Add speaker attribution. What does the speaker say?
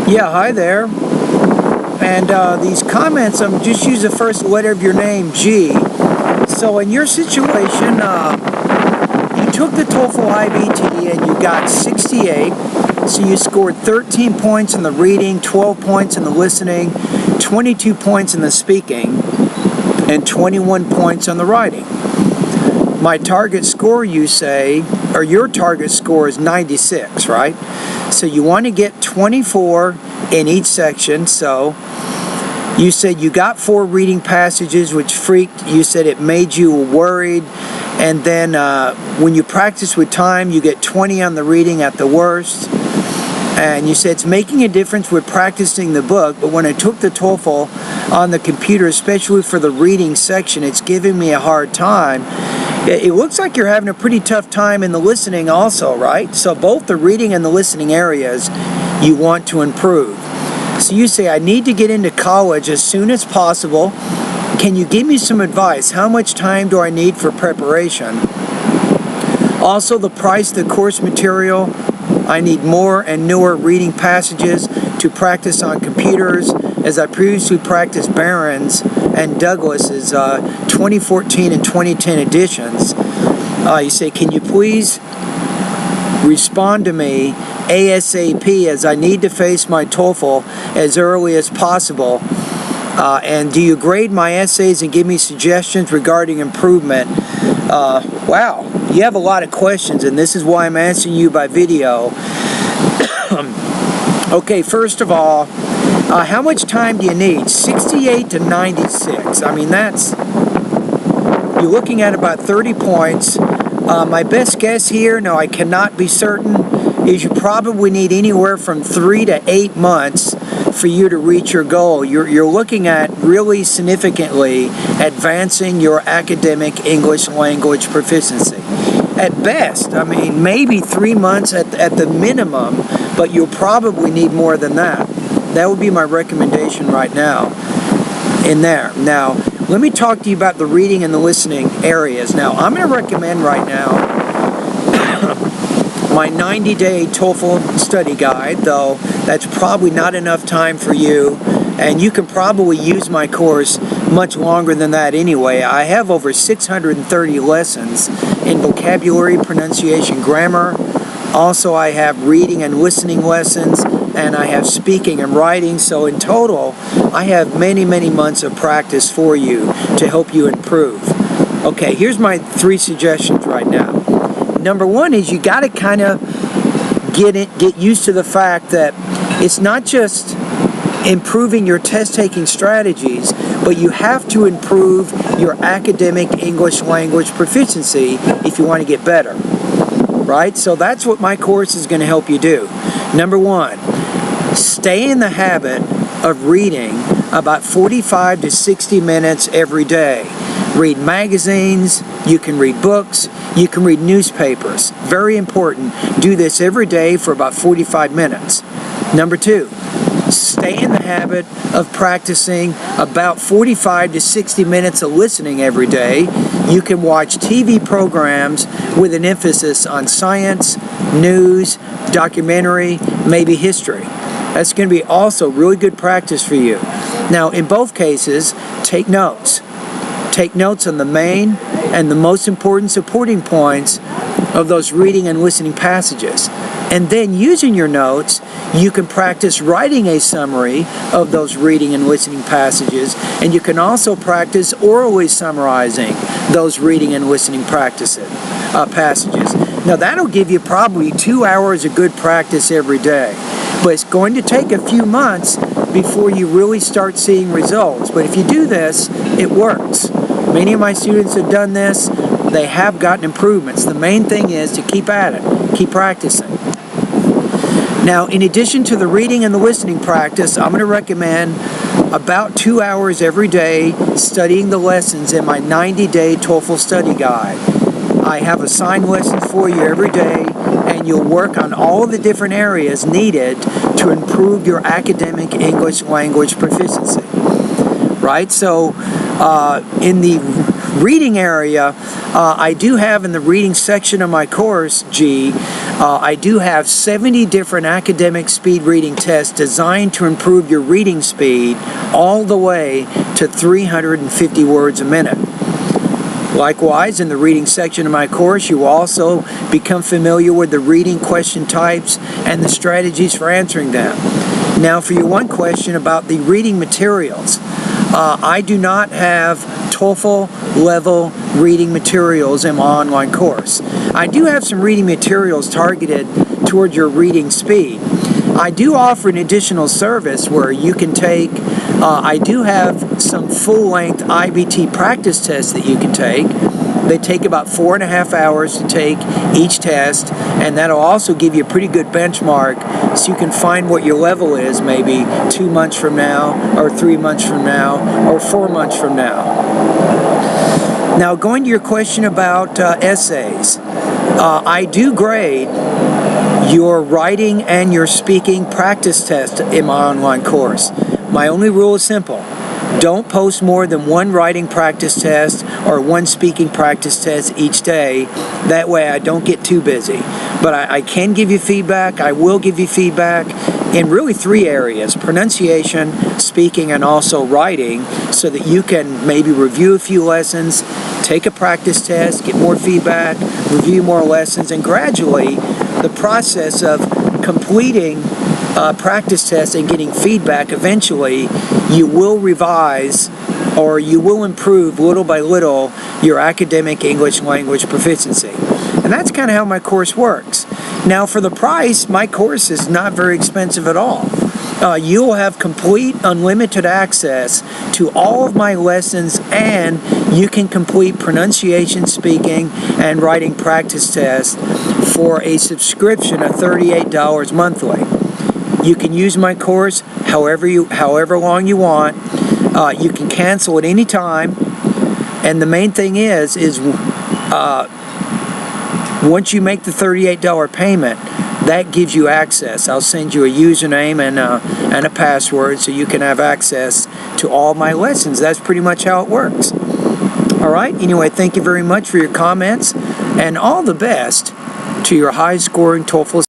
Speaker 1: Yeah, hi there. And these comments, I'm just use the first letter of your name, G. So in your situation, you took the TOEFL IBT and you got 68. So you scored 13 points in the reading, 12 points in the listening, 22 points in the speaking, and 21 points on the writing. My target score, you say, or your target score is 96, right? So you want to get 24 in each section. So you said you got 4 reading passages, which freaked. You said it made you worried. And then when you practice with time, you get 20 on the reading at the worst. And you said it's making a difference with practicing the book, but when I took the TOEFL on the computer, especially for the reading section, it's giving me a hard time. It looks like you're having a pretty tough time in the listening also, right? So both the reading and the listening areas you want to improve. So you say, I need to get into college as soon as possible. Can you give me some advice? How much time do I need for preparation? Also, the price of the course material. I need more and newer reading passages to practice on computers, as I previously practiced Barron's and Douglas's 2014 and 2010 editions. You say, can you please respond to me ASAP, as I need to face my TOEFL as early as possible? And do you grade my essays and give me suggestions regarding improvement? Wow, you have a lot of questions, and this is why I'm answering you by video. Okay, first of all, how much time do you need? 68 to 96. I mean, you're looking at about 30 points. My best guess here, no, I cannot be certain, is you probably need anywhere from 3 to 8 months for you to reach your goal. You're looking at really significantly advancing your academic English language proficiency. At best, I mean, maybe 3 months at the minimum, but you'll probably need more than that. That would be my recommendation right now in there. Now, let me talk to you about the reading and the listening areas. Now, I'm going to recommend right now my 90-day TOEFL study guide, though that's probably not enough time for you, and you can probably use my course much longer than that anyway. I have over 630 lessons in vocabulary, pronunciation, grammar. Also, I have reading and listening lessons, and I have speaking and writing. So in total, I have many, many months of practice for you to help you improve. Okay, here's my 3 suggestions right now. Number 1 is you got to kind of get used to the fact that it's not just improving your test-taking strategies, but you have to improve your academic English language proficiency if you want to get better, right? So that's what my course is going to help you do. Number 1, stay in the habit of reading about 45 to 60 minutes every day. Read magazines, you can read books, you can read newspapers. Very important. Do this every day for about 45 minutes. Number 2, stay in the habit of practicing about 45 to 60 minutes of listening every day. You can watch TV programs with an emphasis on science, news, documentary, maybe history. That's going to be also really good practice for you. Now, in both cases, take notes. Take notes on the main and the most important supporting points of those reading and listening passages. And then using your notes, you can practice writing a summary of those reading and listening passages, and you can also practice orally summarizing those reading and listening passages. Now that'll give you probably 2 hours of good practice every day, but it's going to take a few months before you really start seeing results. But if you do this, it works. Many of my students have done this. They have gotten improvements. The main thing is to keep at it, keep practicing. Now, in addition to the reading and the listening practice, I'm going to recommend about 2 hours every day studying the lessons in my 90-day TOEFL study guide. I have assigned lessons for you every day, and you'll work on all the different areas needed to improve your academic English language proficiency. Right? So, in the reading area, I do have in the reading section of my course, I do have 70 different academic speed reading tests designed to improve your reading speed all the way to 350 words a minute. Likewise, in the reading section of my course, you will also become familiar with the reading question types and the strategies for answering them. Now, for your one question about the reading materials, I do not have TOEFL level reading materials in my online course. I do have some reading materials targeted toward your reading speed. I do offer an additional service where you can take, I do have some full-length IBT practice tests that you can take. They take about 4.5 hours to take each test, and that'll also give you a pretty good benchmark so you can find what your level is maybe 2 months from now, or 3 months from now, or 4 months from now. Now, going to your question about essays, I do grade your writing and your speaking practice test in my online course. My only rule is simple. Don't post more than one writing practice test or one speaking practice test each day. That way I don't get too busy. But I can give you feedback. I will give you feedback in really 3 areas: pronunciation, speaking, and also writing, so that you can maybe review a few lessons, take a practice test, get more feedback, review more lessons, and gradually the process of completing practice tests and getting feedback, eventually you will revise or you will improve little by little your academic English language proficiency. And that's kind of how my course works. Now, for the price, my course is not very expensive at all. You'll have complete unlimited access to all of my lessons, and you can complete pronunciation, speaking, and writing practice tests for a subscription of $38 monthly. You can use my course however long you want. You can cancel at any time, and the main thing is once you make the $38 payment, that gives you access. I'll send you a username and a password so you can have access to all my lessons. That's pretty much how it works. All right. Anyway, thank you very much for your comments, and all the best to your high-scoring TOEFL